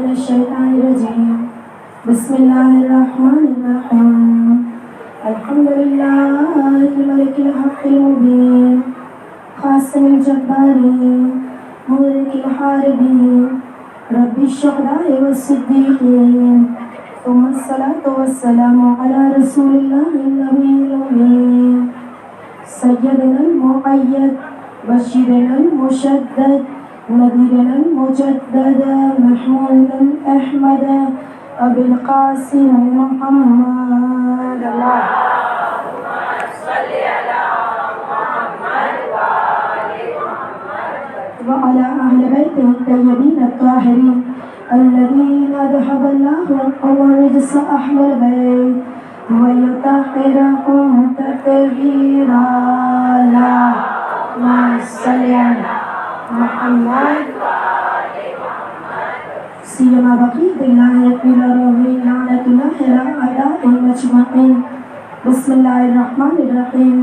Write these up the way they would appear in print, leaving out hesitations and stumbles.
من الشيطان الرجيم بسم الله الرحمن الرحيم الحمد لله الملك الحق المبين قاسم الجبارين مورك الحاربين رب الشهداء والصديقين ثم الصلاة والسلام على رسول الله النبي الأمين سيدنا المؤيد بشيرنا المشدد نذيرنا المجدد محمود الأحمد أبي القاسم محمد اللهم صل على محمد وآل محمد وعلى أهل بيته الطيبين الطاهرين الذين ذهب الله الرجس أهل البيت ويطهرهم تطهيرا اللهم صل على محمد سيما بقية الله يقبل روحي لعنة الله على أعدائهم أجمعين بسم الله الرحمن الرحيم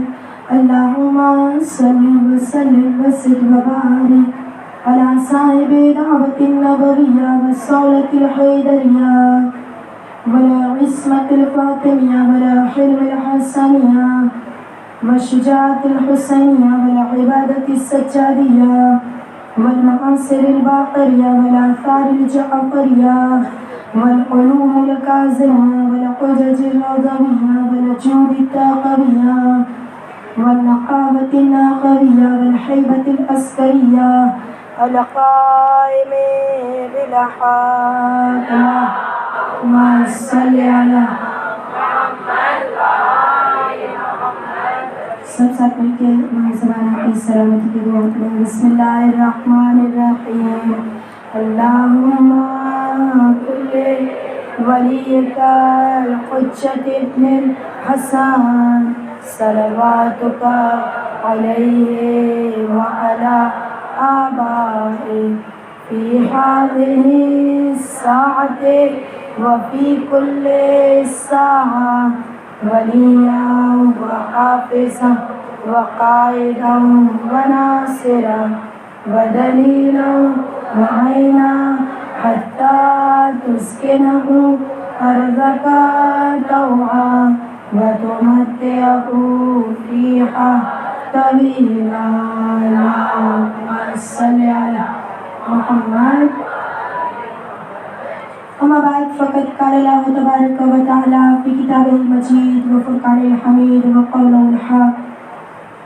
اللهم صل وسلم وزد وبارك على صاحب دعوة النبوية والصولة الحيدرية والعصمة الفاطمية والحلم الحسنية والشجاعة الحسينية والعبادة السجادية والمعاصر الباقرية والآثار الجعفرية والعلوم الكاظمية والحجج العظمية والجود التاقوية والنقابة الناقوية والحيبة الأسكرية القائم بالحق اللهم صل على محمد وآل محمد سب ساتھ مل کے ماہ زمانہ کی سلامتی کی دعا کریں بسم اللہ الرحمن الرحیم اللہم کل ولیک الحجت ابن الحسن صلواتک علیہ وعلی آبائه في هذه الساعة وفي كل ساعة وليا وحافظا وقائدا وناصرا ودليلا وعينا حتى تسكنه أرضك طوعا وتمتعه فيها طويلا اللهم صل على محمد أما بعد فقد قال الله تبارك وتعالى في كتابه المجيد وفرقانه الحميد وقوله الحق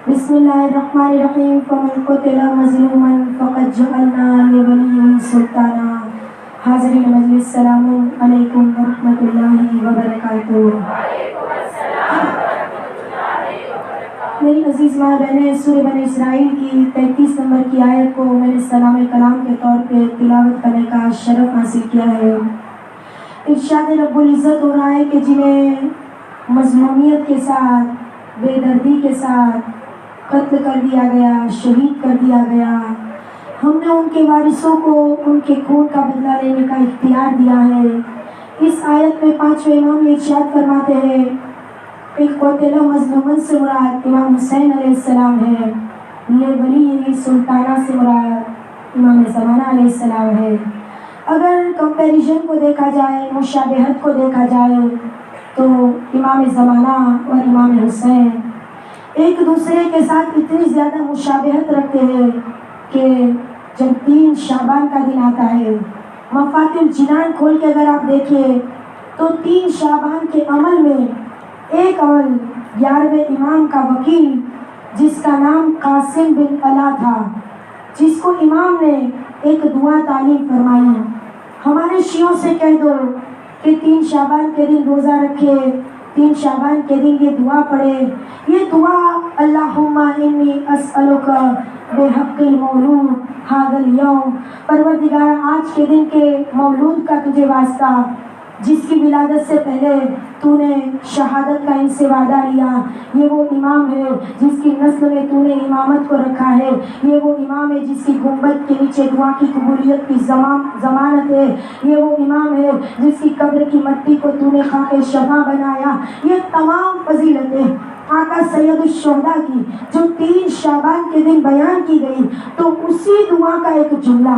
بسم الله الرحمن الرحيم فمن قتل مظلوما فقد جعلنا لوليه سلطانا حاضرین مجلس السلام علیکم ورحمۃ اللہ وبرکاتہ میری عزیز ماں بہنیں سورہ بنی اسرائیل کی 33 نمبر کی آیت کو میں نے سلام کلام کے طور پہ تلاوت کرنے کا شرف حاصل کیا ہے ارشاد رب العزت ہو رہا ہے کہ جنہیں مظلومیت کے ساتھ بے دردی کے ساتھ قتل کر دیا گیا شہید کر دیا گیا ہم نے ان کے وارثوں کو ان کے خون کا بدلہ لینے کا اختیار دیا ہے اس آیت میں پانچویں امام یہ ارشاد فرماتے ہیں ایک قتل مظلومن سے مراد امام حسین علیہ السلام ہے یہ ولی سلطانہ سے مراد امام زمانہ علیہ السلام ہے اگر کمپیریزن کو دیکھا جائے مشابہت کو دیکھا جائے تو امام زمانہ اور امام حسین ایک دوسرے کے ساتھ اتنی زیادہ مشابہت رکھتے ہیں کہ جب 3 شعبان کا دن آتا ہے مفاتیح الجنان کھول کے اگر آپ دیکھیں تو 3 شعبان کے عمل میں ایک عمل 11ویں امام کا وکیل جس کا نام قاسم بن علا تھا جس کو امام نے ایک دعا تعلیم فرمائی ہمارے شیعوں سے کہہ دو کہ 3 شعبان کے دن روزہ رکھے 3 شعبان کے دن یہ دعا پڑھے یہ دعا اللہم انی اسألک بحق المولود ھذا الیوم پروردگار آج کے دن کے مولود کا تجھے واسطہ جس کی ولادت سے پہلے تو نے شہادت کا ان سے وعدہ لیا یہ وہ امام ہے جس کی نسل میں تو نے امامت کو رکھا ہے یہ وہ امام ہے جس کی گنبد کے نیچے دعا کی قبولیت کی ضمانت ہے یہ وہ امام ہے جس کی قبر کی مٹی کو تو نے خاک شفا بنایا یہ تمام فضیلتیں آقا سید الشہداء کی جو 3 شعبان کے دن بیان کی گئی تو اسی دعا کا ایک جملہ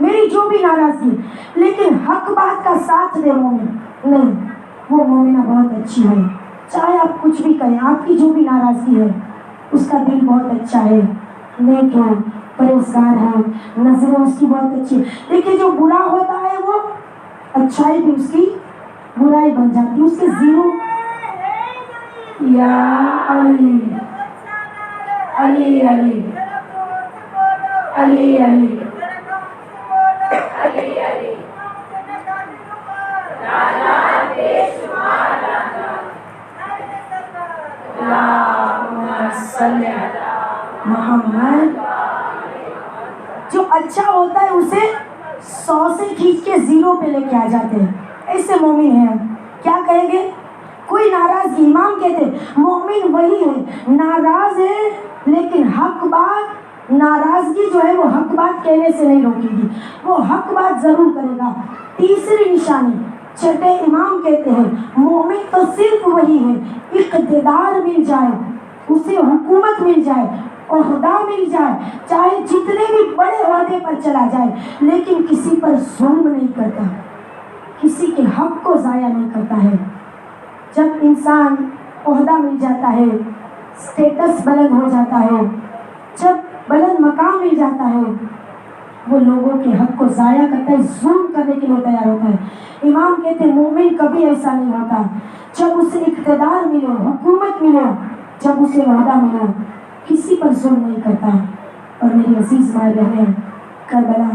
میری جو بھی ناراضگی، لیکن حق بات کا ساتھ دے مومن، نہیں، وہ مومنہ بہت اچھی ہے، چاہے آپ کچھ بھی کہیں، آپ کی جو بھی ناراضگی ہے اس کا دل بہت اچھا ہے، نیک ہے، پرہیزگار ہے، نظریں اس کی بہت اچھی ہے۔ دیکھیے جو برا ہوتا ہے وہ اچھائی بھی اس کی برائی بن جاتی ہے، اس کے زیرو یا علی علی علی علی علی علی علی لانا بے شمار لانا اللہم صلی علی محمد۔ جو اچھا ہوتا ہے اسے 100 سے کھینچ کے 0 پہ لے کے آ جاتے ہیں، ایسے مومن ہیں۔ کیا کہیں گے؟ کوئی ناراضگی، امام کہتے ہیں مومن وہی ہے ناراض ہے لیکن حق بات، ناراضگی جو ہے وہ حق بات کہنے سے نہیں روکے گی، وہ حق بات ضرور کرے گا۔ تیسری نشانی، چھٹے امام کہتے ہیں مومن تو صرف وہی ہے اقتدار مل جائے، اسے حکومت مل جائے، عہدہ مل جائے، چاہے جتنے بھی بڑے عہدے پر چلا جائے، لیکن کسی پر ظلم نہیں کرتا، کسی کے حق کو ضائع نہیں کرتا ہے۔ جب انسان عہدہ مل جاتا ہے، اسٹیٹس بلند ہو جاتا ہے، جب بلند مقام مل جاتا ہے، وہ لوگوں کے حق کو ضائع کرتا ہے، ظلم کرنے کے لیے تیار ہوتا ہے۔ امام کہتے ہیں مومن کبھی ایسا نہیں ہوتا، جب اسے اقتدار ملے، حکومت ملے، جب اسے عہدہ ملے، کسی پر ظلم نہیں کرتا۔ اور میری عزیز مائیں بہنیں، کربلا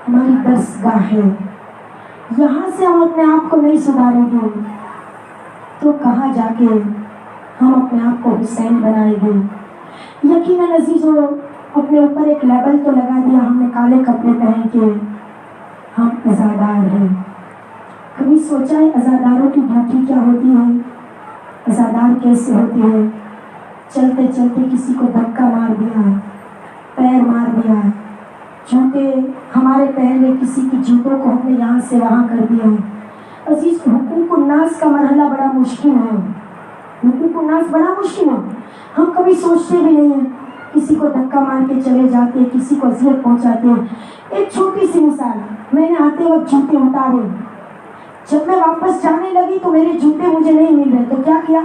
ہماری درسگاہ ہے، یہاں سے ہم اپنے آپ کو نہیں سدھاریں گے تو کہاں جا کے ہم اپنے آپ کو حسین بنائیں گے؟ یقیناً عزیزو، اپنے اوپر ایک لیبل تو لگا دیا ہم نے کالے کپڑے پہن کے، ہم عزادار ہیں۔ کبھی سوچا ہے عزاداروں کی ڈیوٹی کیا ہوتی ہے؟ عزادار کیسے ہوتے ہیں؟ چلتے چلتے کسی کو دھکا مار دیا، پیر مار دیا، جوتے ہمارے پیر میں کسی کی جوتوں کو ہم نے یہاں سے وہاں کر دیا۔ عزیز، حقوق الناس کا مرحلہ بڑا مشکل ہے، حقوق الناس بڑا مشکل ہے، ہم کبھی سوچتے بھی نہیں ہیں، کسی کو دھکا مار کے چلے جاتے ہیں، کسی کو اذیت پہنچاتے ہیں۔ ایک چھوٹی سی مثال، میں نے آتے وقت جوتے اتارے، جب میں واپس جانے لگی تو میرے جوتے مجھے نہیں مل رہے، تو کیا کیا؟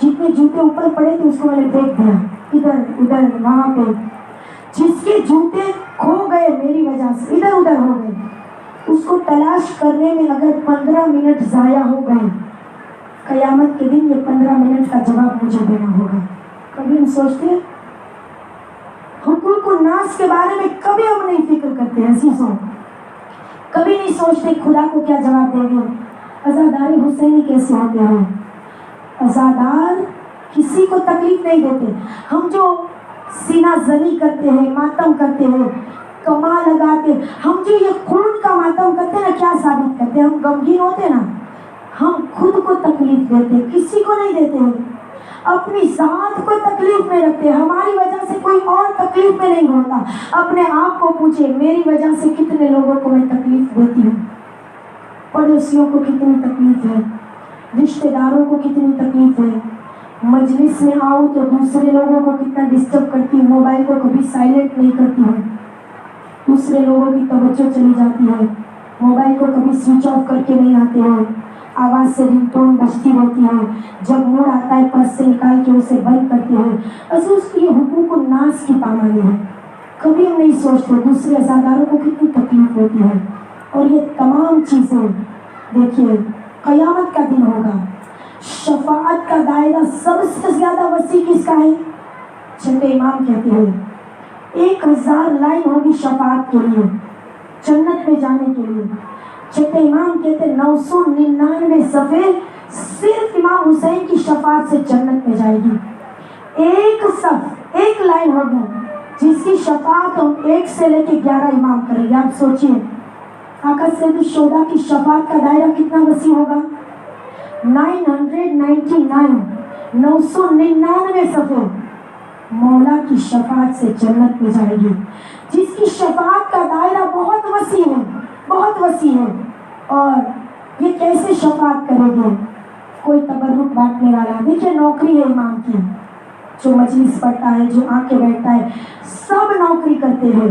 جتنے جوتے اوپر پڑے تھے اس کو میں نے پھینک دیا، ادھر ادھر وہاں پہ۔ جس کے جوتے کھو گئے میری وجہ سے، ادھر ادھر ہو گئے، اس کو تلاش کرنے میں اگر 15 منٹ ضائع ہو گئے، قیامت کے دن یہ 15 منٹ کا جواب مجھے دینا ہوگا۔ کبھی ہم سوچتے ہیں حقوق الناس کے بارے میں؟ کبھی ہم نہیں فکر کرتے عزیزوں، کبھی نہیں سوچتے خدا کو کیا جواب دیں گے۔ عزادار حسینی کیسے ہوتے ہیں؟ عزادار کسی کو تکلیف نہیں دیتے۔ ہم جو سینہ زنی کرتے ہیں، ماتم کرتے ہیں، کما لگاتے، ہم جو یہ خون کا ماتم کرتے ہیں نا، کیا ثابت کرتے ہیں؟ ہم غمگین ہوتے نا، ہم خود کو تکلیف دیتے، کسی کو نہیں دیتے ہیں، اپنی ذات کو تکلیف میں رکھتے، ہماری وجہ سے کوئی اور تکلیف میں نہیں ہوتا۔ اپنے آپ کو پوچھے میری وجہ سے کتنے لوگوں کو میں تکلیف دیتی ہوں، پڑوسیوں کو کتنی تکلیف ہے، رشتہ داروں کو کتنی تکلیف ہے، مجلس میں آؤ تو دوسرے لوگوں کو کتنا ڈسٹرب کرتی ہوں، موبائل کو کبھی سائلنٹ نہیں کرتی ہوں، دوسرے لوگوں کی توجہ چلی جاتی ہے، موبائل کو کبھی سوئچ آف کر کے نہیں آتے ہو، آواز سے رنگ ٹون بجتی رہتی ہے، جب موڈ آتا ہے پرس سے نکال کے اسے بند کرتے ہیں۔ اصل اس کی یہ حقوق الناس کی پامالی ہے، کبھی ہم نہیں سوچتے دوسرے عزاداروں کو کتنی تکلیف ہوتی ہے۔ اور یہ تمام چیزیں دیکھیے، قیامت کا دن ہوگا، شفاعت کا دائرہ سب سے زیادہ وسیع کس کا ہے؟ چھٹے امام کہتے ہیں 1000 لائن ہوگی شفاعت کے لیے، جنت میں جانے کے لیے۔ چھٹے امام کہتے ہیں 999 صفحے صرف امام حسین کی شفاعت سے جنت میں جائے گی۔ ایک صف، ایک لائن ہوگی جس کی شفاعت ہم 1 سے لے کے 11 امام کریں گے۔ آپ سوچئے آقا سید الشہداء کی شفاعت کا دائرہ کتنا وسیع ہوگا؟ 999 صفحے مولا کی شفاعت سے جنت میں جائے گی، جس کی شفاعت کا دائرہ بہت وسیع ہے، بہت وسیع ہے۔ اور یہ کیسے شفاعت کرے گے؟ کوئی تبرک بانٹنے والا، دیکھیے نوکری ہے امام کی، جو مجلس پڑھتا ہے، جو آ کے بیٹھتا ہے، سب نوکری کرتے ہیں،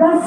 10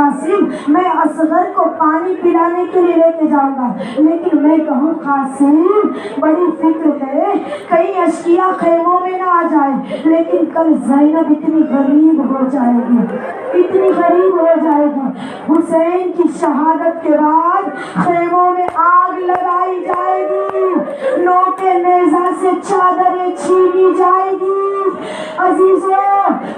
قاسم میں اصغر کو پانی پلانے کے لیے لے کے جاؤں گا، لیکن میں کہوں قاسم بڑی فکر ہے کہیں اشقیا خیموں میں نہ آ جائے، لیکن کل زینب اتنی غریب ہو جائے گی، اتنی غریب ہو جائے گی، حسین کی شہادت کے بعد خیموں میں آگ لگائی جائے گی، نوکے نیزہ سے چادریں چھینی جائے گی۔ عزیزوں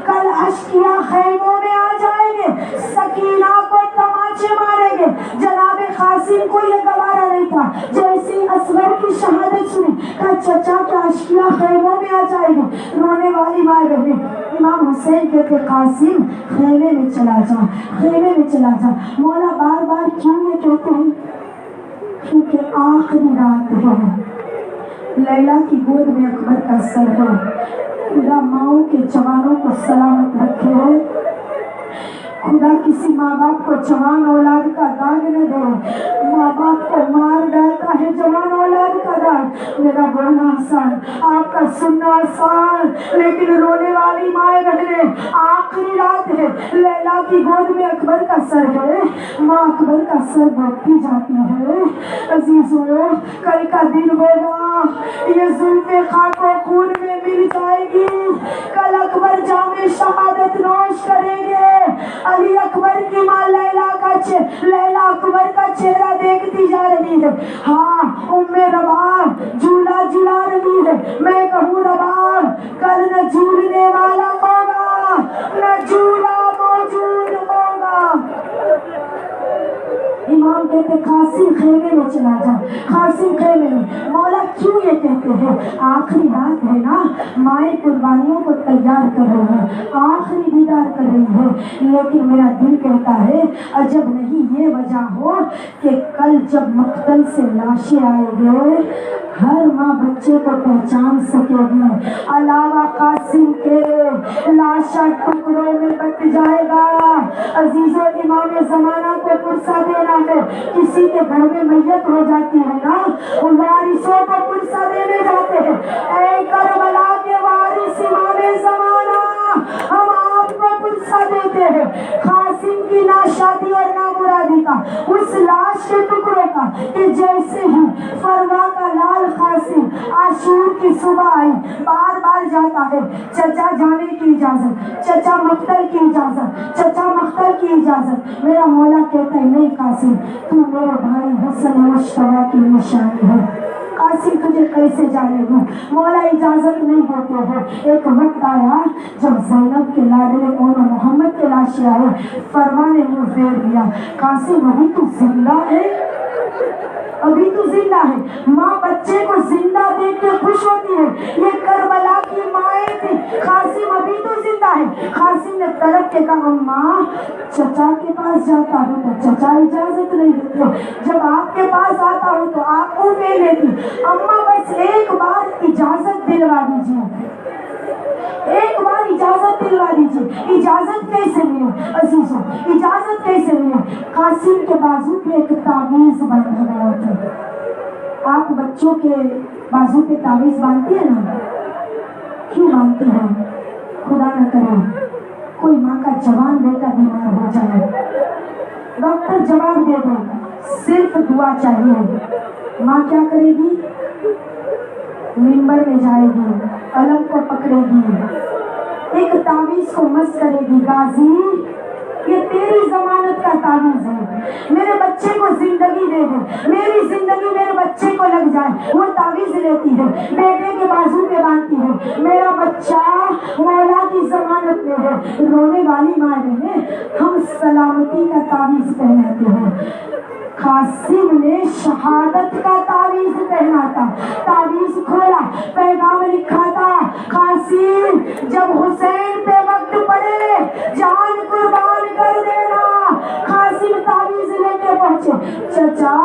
کل اشقیا خیموں میں آ جائیں گے، سکینہ کو تماچے ماریں گے۔ جناب قاسم کو یہ گوارا نہیں تھا، جیسی اصغر کی شہادت سنی کہ چچا کیا اشقیا خیموں میں آ جائے گے، رونے والی ماں بہنیں۔ امام حسین کہتے قاسم خیمے میں چلا جا، خیمے میں چلا جا۔ مولا بار بار کیوں یہ کہتے ہیں؟ کیونکہ آخری رات ہے، لیلا کی گود میں اکبر کا سر ہے۔ خدا ماؤں کے جوانوں کو سلامت رکھے، خدا کسی ماں باپ کو جوان اولاد کا داغ نہ دے۔ ماں باپ کو مار ڈالتا ہے جوان اولاد کا داغ۔ میرا بولنا آسان، آپ کا سننا آسان، لیکن رونے والی مائیں بہنیں آخری رات ہے، لیلا کی گود میں اکبر کا سر ہے، ماں اکبر کا سر بڑھتی جاتی ہے۔ عزیزوں کل کا دن ہوگا، یہ زلف خاک و خون میں مل جائے گی، کل اکبر جام شہادت نوش کریں گے۔ علی اکبر کی ماں لیلا اکبر کا چہرہ دیکھتی جا رہی ہے، ہاں ام رباب جھولا جھلا رہی ہے۔ میں کہوں رباب کل نہ جھولنے والا ہوگا نہ جھولا موجود ہوگا۔ امام کہتے قاسم خیمے میں چلا جا، قاسم خیمے میں۔ مولا کیوں یہ کہتے ہیں؟ آخری رات ہے نا، مائیں قربانیوں کو تیار کر رہی ہیں، آخری دیدار کر رہی ہے، لیکن میرا دل کہتا ہے عجب نہیں یہ وجہ ہو کہ کل جب مقتل سے لاشیں آئے گے ہر ماں بچے کو پہچان سکے گی، علاوہ قاسم کے لاشا ٹکڑوں میں بٹ جائے گا۔ عزیزو امام زمانہ کو پرسہ دینا ہے، کسی کے گھر میں میت ہو جاتی ہے نا، وارثوں کو پرسہ دینے جاتے ہیں۔ اے کربلا کے وارث امام زمانہ ہم آپ کو پرسہ دیتے ہیں، قاسم کی ناشادی اور نامرادی کا، اس لاش کے ٹکڑوں کا کہ جیسے ہی فروا کا لال قاسم عاشور کی صبح آئی بار بار جاتا ہے، چچا جانے کی اجازت، چچا مقتل کی اجازت، چچا مقتل کی اجازت۔ میرا مولا کہتا ہے نہیں قاسم تو میرے بھائی حسن مشتبہ کی نشانی ہے، قاسم تجھے کیسے جانے دوں؟ مولا اجازت نہیں دیتے ہیں۔ ایک وقت آیا جب زینب کے لاڈلے اونو محمد کے لاشیں آئے، فرما نے منہ پھیر دیا، قاسم ابھی تو زندہ ہے، ابھی تو زندہ ہے۔ ماں بچے کو زندہ دیکھ کے خوش ہوتی ہے، یہ کربلا کی مائیں تھی، قاسم ابھی تو زندہ ہے۔ قاسم نے تڑپ کے کہا ماں چچا کے پاس جاتا ہوں تو چچا اجازت نہیں دیتے، جب آپ کے پاس آتا ہوں تو آپ کو لے لیتی، اماں بس ایک بار اجازت دلوا دیجیے، ایک بار اجازت دلوا دیجیے۔ اجازت کیسے ملے عزیزوں، اجازت کیسے ملے؟ قاسم کے بازو پہ ایک تعویذ باندھا گیا تھا۔ آپ بچوں کے بازو پہ تعویذ باندھتی ہیں نا، کیوں باندھتی ہیں؟ خدا نہ کرے کوئی ماں کا جوان بیٹا بیمار ہو جائے، ڈاکٹر جواب دے دے صرف دعا چاہیے، ماں کیا کرے گی؟ منبر میں جائے گی، قلم کو پکڑے گی، ایک تعویذ کو مس کرے گی، غازی یہ تیری ضمانت کا تعویذ ہے، میرے بچے کو زندگی دے دے، میری زندگی میرے بچے کو لگ جائے۔ وہ تعویذ لیتی ہے، بیٹے کے بازو پہ باندھتی ہے، میرا بچہ مولا کی ضمانت میں ہے۔ رونے والی ماں بہنیں ہم سلامتی کا تعویذ پہناتے ہیں، قاسم نے شہادت کا تعویذ پہنا تھا، تعویذ کھولا، پیغام لکھا تھا قاسم جب حسین پہ وقت پڑے جان قربان کر دینا۔ قاسم تعویذ لے کے پہنچے، چچا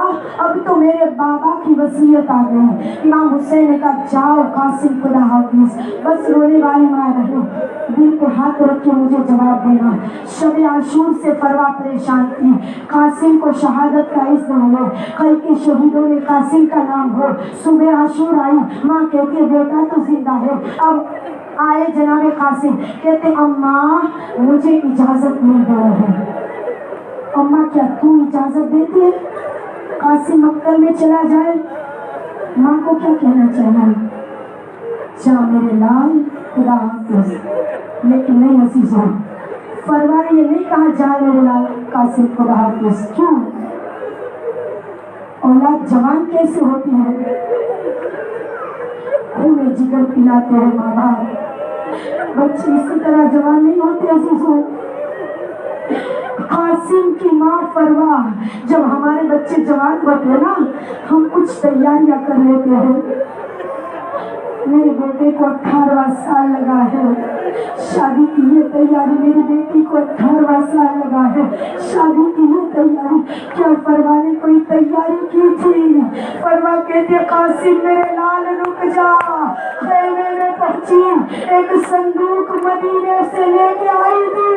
اب تو میرے بابا کی وصیت آ گئی۔ امام حسین نے کہا جاؤ قاسم خدا حافظ۔ بس رونے والی ماں رہے، دل پہ ہاتھ رکھ کے مجھے جواب دینا۔ شب عاشور سے فروا پریشان تھی، قاسم کو شہادت کا اذن ہوا، کل کے شہیدوں میں قاسم کا نام ہو۔ صبح عاشور آئی، ماں کہتی ہے بیٹا تو زندہ ہے۔ اب آئے جناب قاسم، کہتے اماں مجھے اجازت مل گئی ہے، کیا تو اجازت دیتی ہے قاسم مکتب میں چلا جائے؟ ماں کو کیا کہنا چاہیے؟ جا میرے لال خدا حافظ. لیکن نہیں عزیزوں، فروا نے یہ نہیں کہا جا میرے لال قاسم خدا حافظ. کیوں؟ اولاد جوان کیسے ہوتی ہے؟ خون جگر پلاتے ہیں ماں باپ، بچے اسی طرح جوان نہیں ہوتے عزیزوں. قاسم کی ماں فروا جب ہمارے بچے جوان ہوتے ہیں نا، ہم کچھ تیاریاں کر لیتے ہیں. میرے بیٹے کو 18واں سال لگا ہے شادی کی یہ تیاری، میری بیٹی کو 18واں سال لگا ہے شادی کی یہ تیاری. کیا فروا نے کوئی تیاری کی تھی؟ فروا کہتے قاسم میرے لال رک جا. خیمے میں پہنچی، ایک صندوق مدینے سے لے کے آئی تھی.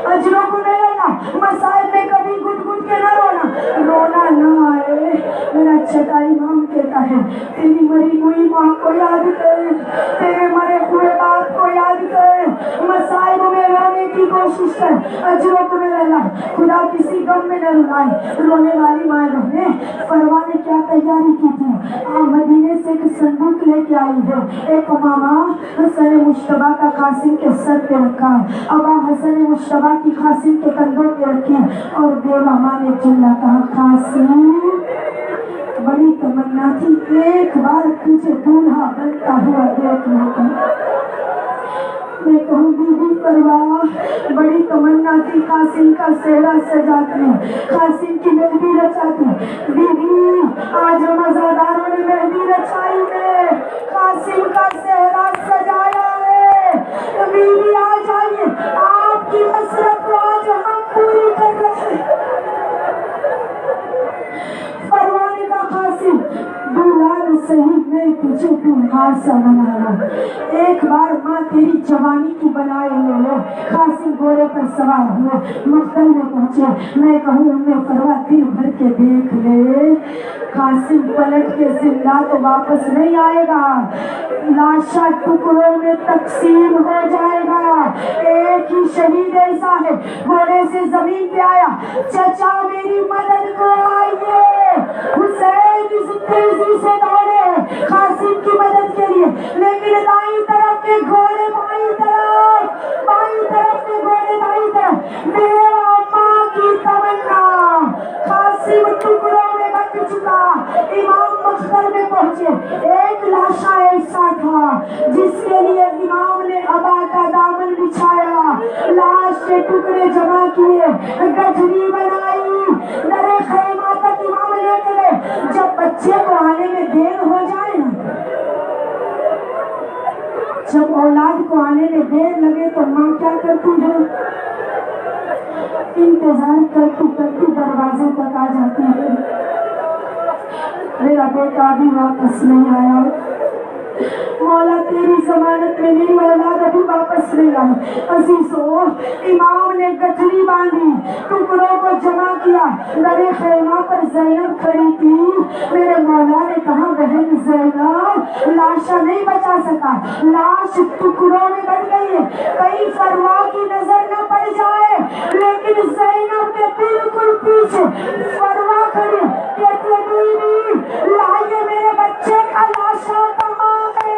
اجروں کو نہ لینا، مسائل میں کبھی گٹ گٹ کے نہ رونا. رونا نہ آئے. میرا چھٹا امام کہتا ہے تیری مری ہوئی ماں کو یاد کر، تیرے مرے ہوئے باپ کو یاد کر، مسائب میں رونے کی کوشش کر. اجروں کو میرا اللہ خدا کسی غم میں نہ رلائے. رونے والی ماں بہنے، فروا نے کیا تیاری کی تھی؟ مدینے سے ایک صندوق لے کے آئی ہے. ایک ماما حسن مشتبہ کا قاسم کے سر پہ رکھا، ابا حسن مشتبہ کی قاسم کے کندھوں پہ رکھی، اور بیوہ ماں نے جملہ کہا قاسم بڑی تمنا تھی ایک بار تجھے دولہا بنتا ہوا دیکھ لیتا. میں کہوں بی بی فروا بڑی تمنا تھی قاسم کا صحرا سجاتی، قاسم کی مہندی رچاتی. بی بی آج مزاداروں نے مہندی رچائی ہے، قاسم کا صحرا سجایا ہے. بی بی آ جائیے، آپ کی حسرت کو آج ہم پوری کر رہے ہیں. فروانے کا قاسم دولہا صحیح میں تجھے دولہا سا بنا رہا. ایک بار ماں تیری جوانی کی بلائے لے لے. قاسم گھوڑے پر سوار ہوئے، مقتل میں پہنچے. میں کہوں انہیں فروا دل بھر کے دیکھ لے، قاسم پلٹ کے زندہ تو واپس نہیں آئے گا، لاشا ٹکڑوں میں تقسیم ہو جائے گا. ایک ہی شہید ایسا ہے گھوڑے سے زمین پہ آیا، چچا میری مدد کو آئیے. حسین اس تیزی سے دوڑے قاسم کی مدد کے لیے، لیکن دائیں طرف کے گھوڑے بائیں طرف کے گھوڑے دائیں طرف. میرا ماں کی تمنا، قاسم ٹکڑوں میں بٹ چکا. امام مقتل میں پہنچے. ایک لاشا ایسا تھا جس کے لیے امام نے ابا کا دامن بچھایا، لاش کے ٹکڑے جمع کیے، گٹھری بنائی، درے خیمہ تک امام لے کے گئے. جب بچے کو آنے میں دیر ہو جائے نا، جب اولاد کو آنے میں دیر لگے تو ماں کیا کرتی ہے؟ انتظار کرتی دروازے تک آ جاتی ہے. میرا بیٹا ابھی واپس نہیں آیا، مولا تیری ضمانت میں میری اولاد ابھی واپس نہیں آئی. عزیزو امام نے گٹھری باندھی، ٹکڑوں کو جمع کیا. درے خیمہ پر زینب کھڑی تھی. میرے مولا نے کہا بہن زینب لاشا نہیں بچا سکا، لاش ٹکڑوں میں بٹ گئی ہے، کہیں فروا کی نظر نہ پڑ جائے. لیکن زینب کے بالکل پیچھے فروا کھڑی کہتی ہے بیوی لائیے میرے بچے کا لاشا کہاں ہے؟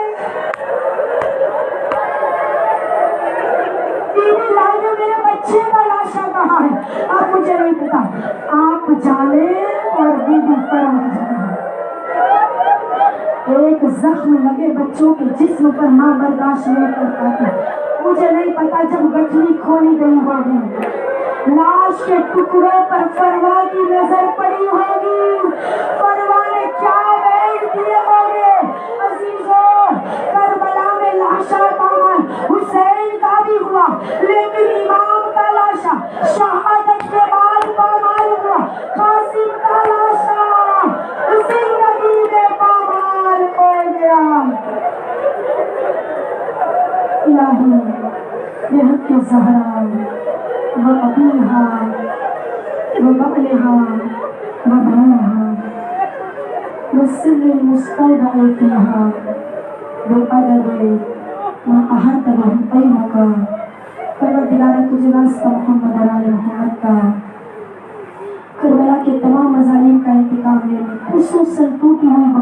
بیوی لائیے میرے بچے کا لاشا کہاں ہے؟ اب مجھے نہیں پتا، آپ جانے اور بیوی فروا جانے. ایک زخم لگے بچوں کے جسم پر ماں برداشت نہیں کر پاتی. مجھے نہیں پتا جب گٹھری کھولی گئی ہوگی، لاش کے ٹکڑوں پر فروا کی نظر پڑی ہوگی، فروا نے کیا ویل کیے ہوگے. عزیزو کربلا میں لاشا پامال حسین کا بھی ہوا، لیکن امام کا لاشا شہادت کے بعد پامال ہوا. قاسم کا لاشا زندگی میں پامال ہو گیا. الہی بحق کے زہرا و ابیہا و بقلہا و بھائیہا و سر المستودع فیہا بالعدد ما احاط به علمک. پروردگارہ تجھے واسطہ محمد اور آل محمد کا